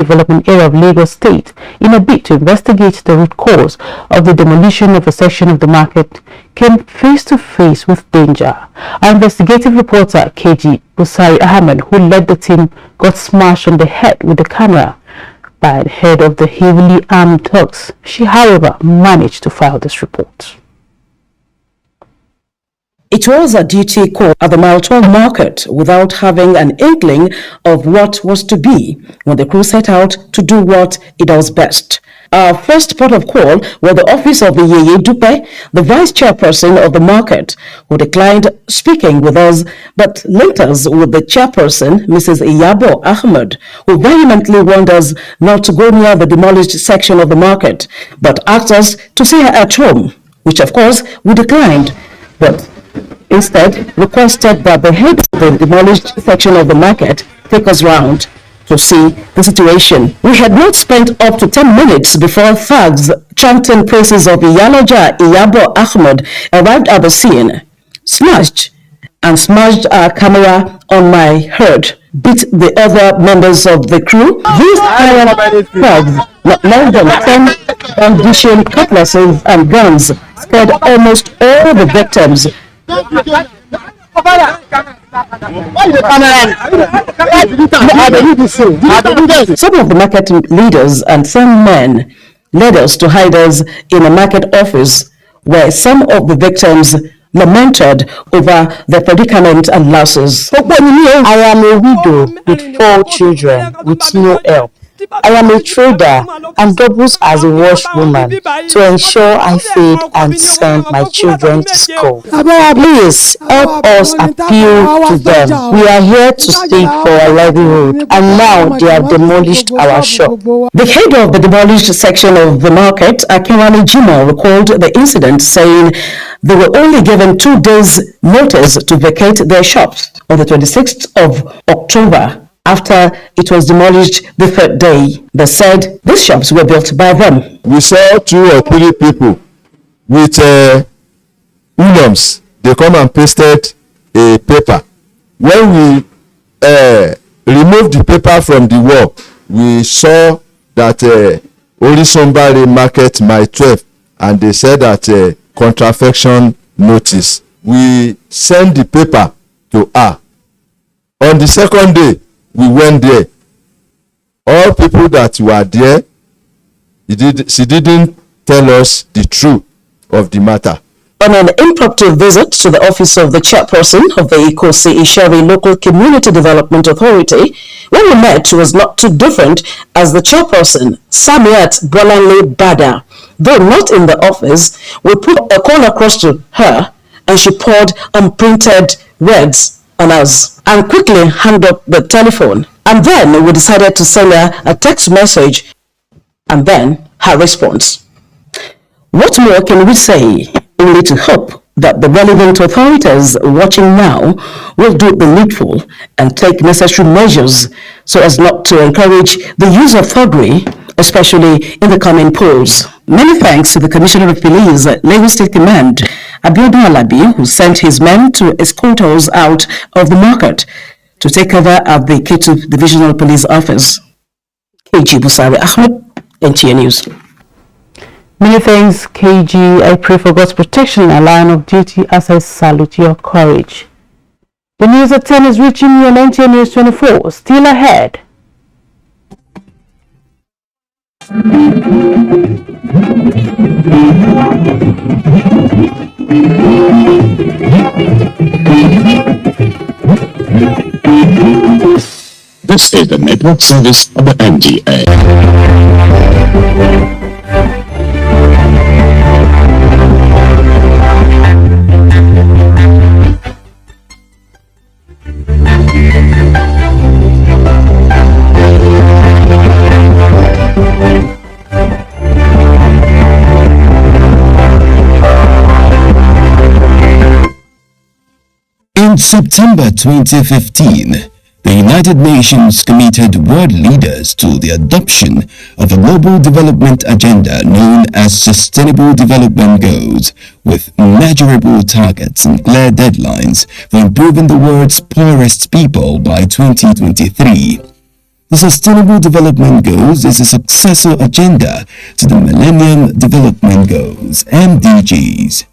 Development Area of Lagos State in a bid to investigate the root cause of the demolition of a section of the market came face to face with danger. Our investigative reporter KG Busari Ahmed, who led the team, got smashed on the head with the camera by the head of the heavily armed thugs. She, however, managed to file this report. It was a duty call at the Mile 12 market without having an inkling of what was to be when the crew set out to do what it does best. Our first port of call was the office of the Yeye Dupe, the vice chairperson of the market, who declined speaking with us, but linked us with the chairperson, Mrs. Iyabo Ahmed, who vehemently warned us not to go near the demolished section of the market, but asked us to see her at home, which of course we declined, but instead requested that the head of the demolished section of the market take us round to see the situation. We had not spent up to 10 minutes before thugs chanting praises of Iyaloja Iyabo Ahmed arrived at the scene, smashed our camera on my head, beat the other members of the crew. These hired thugs, not less than 10 brandishing cutlasses and guns, scared almost all the victims. Some of the market leaders and some men led us to hide us in a market office where some of the victims lamented over their predicament and losses. I am a widow with 4 children with no help. I am a trader and doubles as a washwoman to ensure I feed and send my children to school. Please help us appeal to them. We are here to speak for our livelihood, and now they have demolished our shop. The head of the demolished section of the market, Akinwale Jimoh, recalled the incident, saying they were only given 2 days' notice to vacate their shops on the 26th of October. After it was demolished the 3rd day, they said these shops were built by them. We saw 2 or 3 people with uniforms. They come and pasted a paper. When we removed the paper from the wall, we saw that Orisombare Market Mile 12, and they said that contravention notice. We sent the paper to her. On the 2nd day, we went there. All people that were there, she didn't tell us the truth of the matter. On an impromptu visit to the office of the chairperson of the Ikosi Isheri Local Community Development Authority, when we met, she was not too different as the chairperson, Samiat Bolanle Bada. Though not in the office, we put a call across to her and she poured unprinted words on us and quickly hung up the telephone. And then we decided to send her a text message and then her response. What more can we say? Only to hope that the relevant authorities watching now will do the needful and take necessary measures so as not to encourage the use of thuggery, especially in the coming polls. Many thanks to the Commissioner of Police, Lagos State Command, Abiodun Alabi, who sent his men to escort us out of the market to take cover at the Ketu Divisional Police Office. KG Busari Ahmed, NTA News. Many thanks, KG. I pray for God's protection in our line of duty as I salute your courage. The news at 10 is reaching you on NTA News 24. Still ahead. This is the network service of the NTA. In September 2015, the United Nations committed world leaders to the adoption of a global development agenda known as Sustainable Development Goals, with measurable targets and clear deadlines for improving the world's poorest people by 2023. The Sustainable Development Goals is a successor agenda to the Millennium Development Goals, MDGs.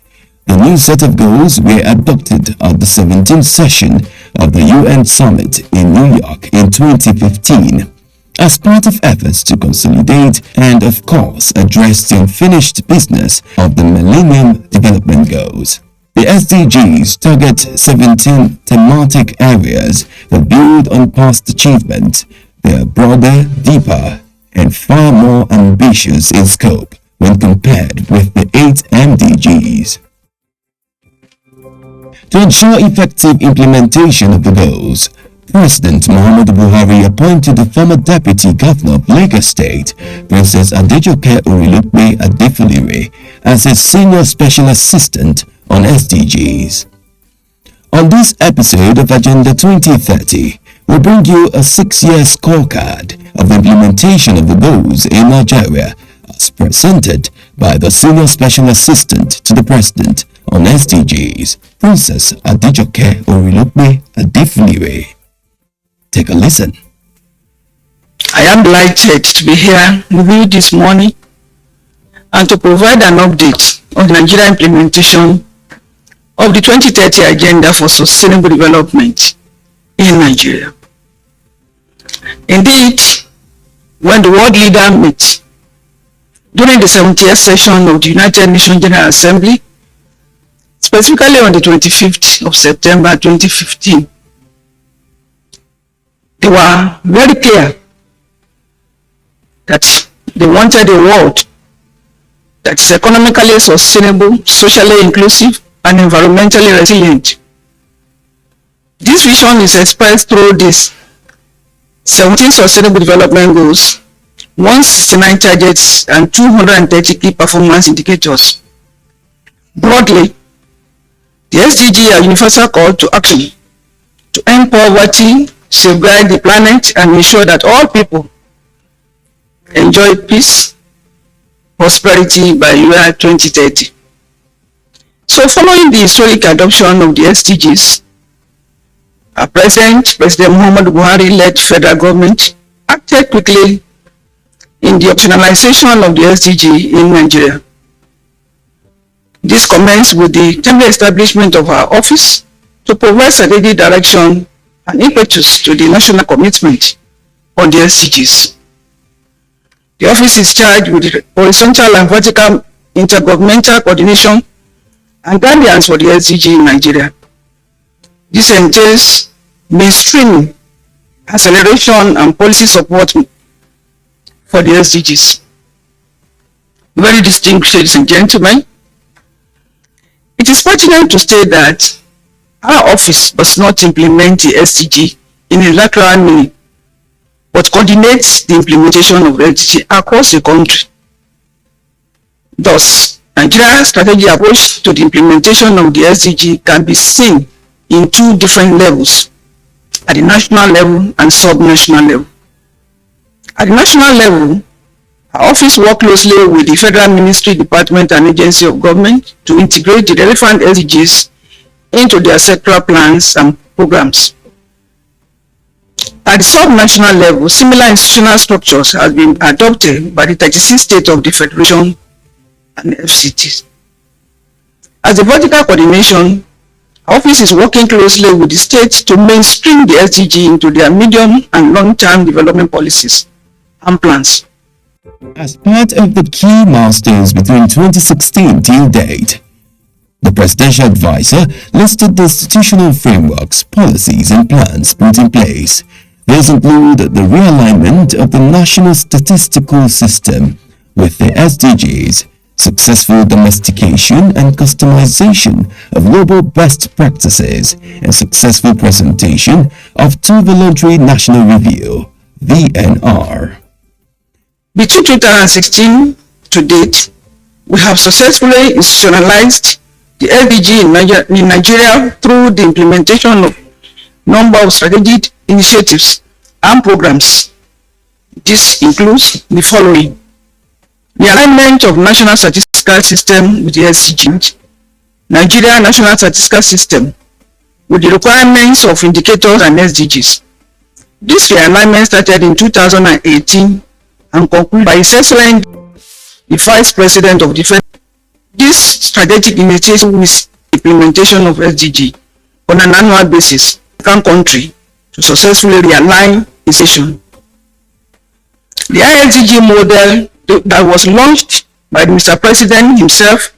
The new set of goals were adopted at the 17th session of the UN Summit in New York in 2015 as part of efforts to consolidate and, of course, address the unfinished business of the Millennium Development Goals. The SDGs target 17 thematic areas that build on past achievements. They are broader, deeper, and far more ambitious in scope when compared with the 8 MDGs. To ensure effective implementation of the goals, President Muhammadu Buhari appointed the former Deputy Governor of Lagos State, Princess Adejoke Orilokpe Adefulire, as his Senior Special Assistant on SDGs. On this episode of Agenda 2030, we'll bring you a 6-year scorecard of the implementation of the goals in Nigeria, as presented by the Senior Special Assistant to the President on SDGs, Princess Adejoke Orilokpe Adefulire. Take a listen. I am delighted to be here with you this morning and to provide an update on the Nigerian implementation of the 2030 Agenda for Sustainable Development in Nigeria. Indeed, when the world leaders met during the 70th session of the United Nations General Assembly, specifically on the 25th of September 2015, they were very clear that they wanted a world that is economically sustainable, socially inclusive, and environmentally resilient. This vision is expressed through these 17 Sustainable Development Goals, 169 targets, and 230 key performance indicators. Broadly, the SDGs are universal call to action to end poverty, safeguard the planet, and ensure that all people enjoy peace, prosperity by year 2030. So following the historic adoption of the SDGs, our President Muhammadu Buhari-led federal government acted quickly in the operationalization of the SDG in Nigeria. This commenced with the temporary establishment of our office to provide strategic direction and impetus to the national commitment on the SDGs. The office is charged with the horizontal and vertical intergovernmental coordination and guidance for the SDG in Nigeria. This entails mainstreaming, acceleration, and policy support for the SDGs. Very distinguished ladies and gentlemen, it is pertinent to state that our office does not implement the SDG in a lateral manner, but coordinates the implementation of the SDG across the country. Thus, Nigeria's strategic approach to the implementation of the SDG can be seen in 2 different levels, at the national level and sub-national level. At the national level, our office works closely with the Federal Ministry, Department, and Agency of Government to integrate the relevant SDGs into their sectoral plans and programs. At the sub-national level, similar institutional structures have been adopted by the 36 states of the Federation and FCTs. As the vertical coordination, our office is working closely with the states to mainstream the SDG into their medium and long-term development policies and plans. As part of the key milestones between 2016 till date, the Presidential Advisor listed the institutional frameworks, policies, and plans put in place. These include the realignment of the national statistical system with the SDGs, successful domestication and customization of global best practices, and successful presentation of 2 voluntary national review, VNR. Between 2016 to date, we have successfully institutionalized the SDG in Nigeria through the implementation of a number of strategic initiatives and programs. This includes the following: the alignment of National Statistical System with the SDGs, Nigeria National Statistical System with the requirements of indicators and SDGs, This realignment started in 2018 and concluded by His Excellency, the Vice President of Defense. This strategic initiative is implementation of SDG on an annual basis in the country to successfully realign its vision. The SDG model that was launched by Mr. President himself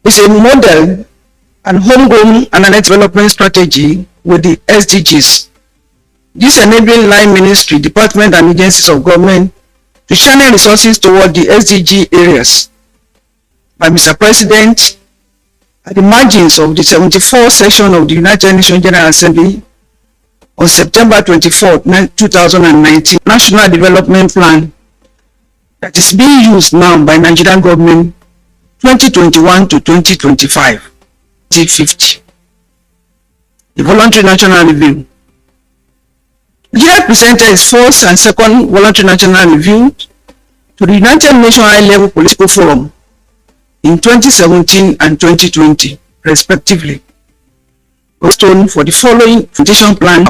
is a model and homegrown and a development strategy with the SDGs. This enabling line ministry, department and agencies of government to channel resources toward the SDG areas by Mr. President at the margins of the 74th session of the United Nations General Assembly on September 24, 2019, National Development Plan that is being used now by Nigerian government 2021 to 2025, 2050. The voluntary national review. Nigeria presented its first and second voluntary national review to the United Nations High-Level Political Forum in 2017 and 2020, respectively. Stone for the following implementation plan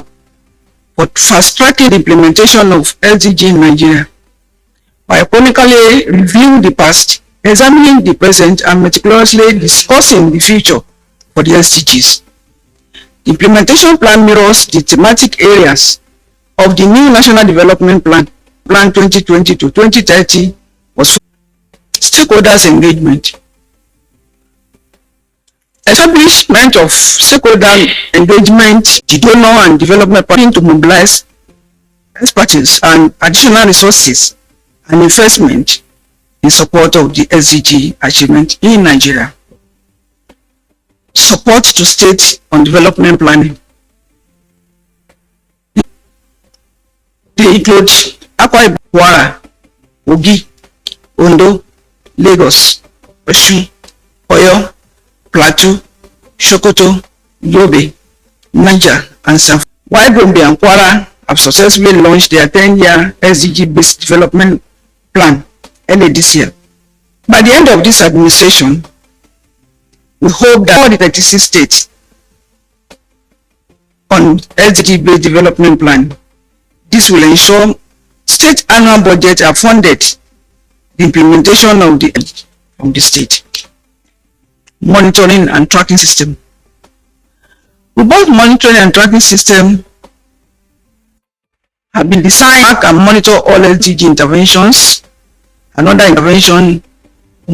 for fast-tracking the implementation of SDG in Nigeria by chronically reviewing the past, examining the present, and meticulously discussing the future for the SDGs. The implementation plan mirrors the thematic areas of the new National Development Plan, Plan 2020 to 2030, was stakeholders engagement. Establishment of stakeholder engagement, the donor and development partner to mobilize expertise and additional resources and investment in support of the SDG achievement in Nigeria. Support to states on development planning. They include Akwa Ibom, Kwara, Kogi, Ondo, Lagos, Osun, Oyo, Plateau, Sokoto, Yobe, Niger, and Sanford. While Gombe and Kwara have successfully launched their 10-year SDG-based development plan early this year. By the end of this administration, we hope that all the 36 states on SDG-based development plan, this will ensure state annual budgets are funded the implementation of the state. Monitoring and tracking system. Robust monitoring and tracking system have been designed to track and monitor all SDG interventions and other intervention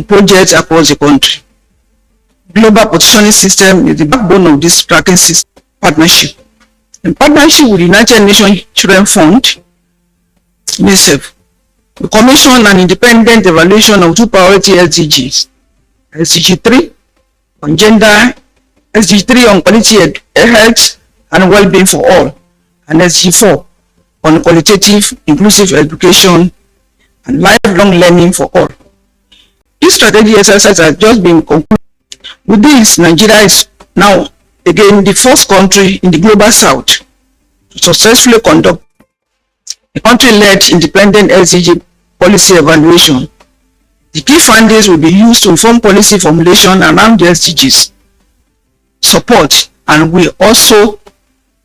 projects across the country. Global positioning system is the backbone of this tracking system partnership. In partnership with the United Nations Children Fund, UNICEF, we commissioned an independent evaluation of 2 priority SDGs, SDG 3 on gender, SDG 3 on quality health and well-being for all, and SDG 4 on qualitative, inclusive education and lifelong learning for all. This strategy exercise has just been concluded. With this, Nigeria is now again the first country in the global south to successfully conduct a country-led independent SDG policy evaluation. The key findings will be used to inform policy formulation around the SDGs support, and we also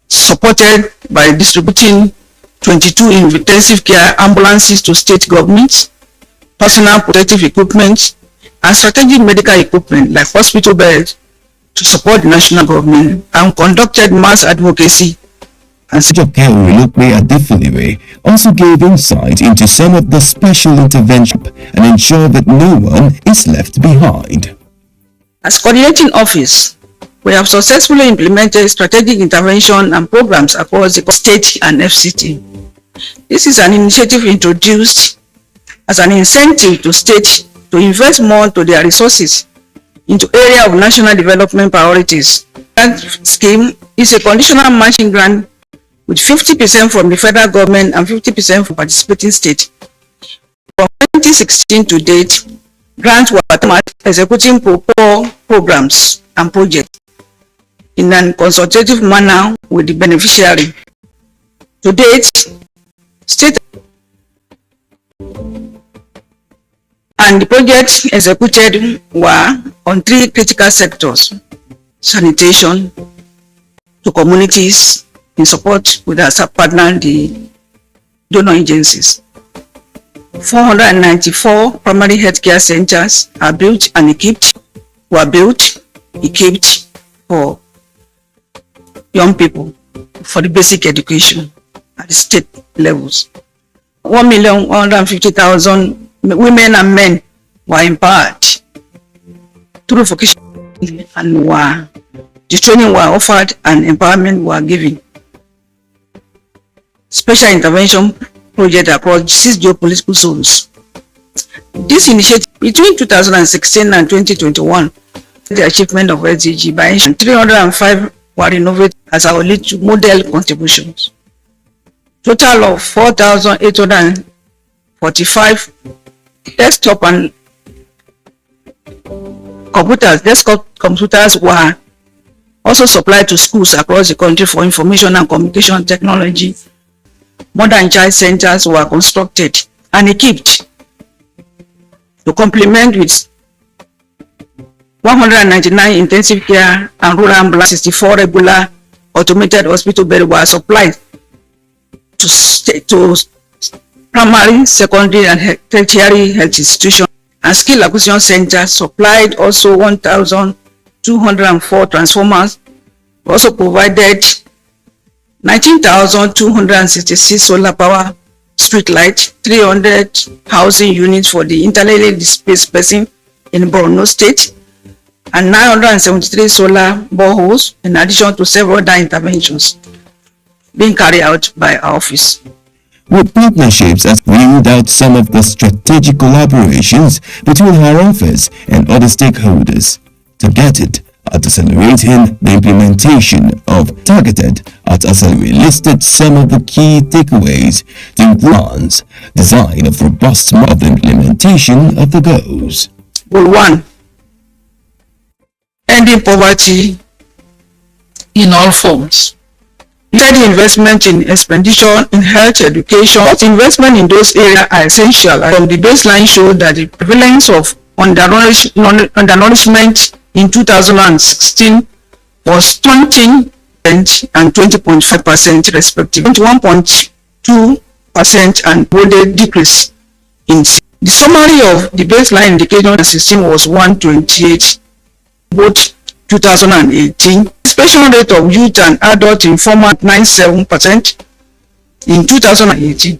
supported by distributing 22 intensive care ambulances to state governments, personal protective equipment, and strategic medical equipment like hospital beds to support the national government, and conducted mass advocacy. And Secretary Adefiliwe also gave insight into some of the special intervention and ensured that no one is left behind. As coordinating office, we have successfully implemented strategic intervention and programs across the state and FCT. This is an initiative introduced as an incentive to states to invest more to their resources into area of national development priorities. That scheme is a conditional matching grant with 50% from the federal government and 50% from participating states. From 2016 to date, grants were executing programs and projects in a consultative manner with the beneficiary. To date, state and the projects executed were on 3 critical sectors: sanitation, to communities in support with our partner, the donor agencies. 494 primary healthcare centers are built and equipped for young people for the basic education at the state levels. 1,150,000 women and men were empowered through vocation, and the training were offered and empowerment were given. Special intervention project across 6 geopolitical zones. This initiative between 2016 and 2021, the achievement of SDG by 305 were renovated as our lead to model contributions. Total of 4,845 desktop computers were also supplied to schools across the country for information and communication technology. Modern child centers were constructed and equipped to complement with 199 intensive care and rural ambulance, 64 regular automated hospital beds were supplied to primary, secondary, and tertiary health institutions, and skill acquisition centers supplied also 1,204 transformers. Also provided 19,266 solar power street lights, 300 housing units for the internally displaced person in Borno State, and 973 solar boreholes, in addition to several other interventions being carried out by our office. With partnerships as ruled out some of the strategic collaborations between her office and other stakeholders, targeted at accelerating the implementation of listed some of the key takeaways to plans, design of robust of the implementation of the goals. Goal 1. Ending poverty in all forms. Steady investment in expenditure in health, education. Investment in those areas are essential. From the baseline showed that the prevalence of undernourishment in 2016 was 20% and 20.5% respectively, 21.2% and bolded decrease in. The summary of the baseline indicator system was 128, both 2018. Expansion rate of youth and adult informal 97% in 2018.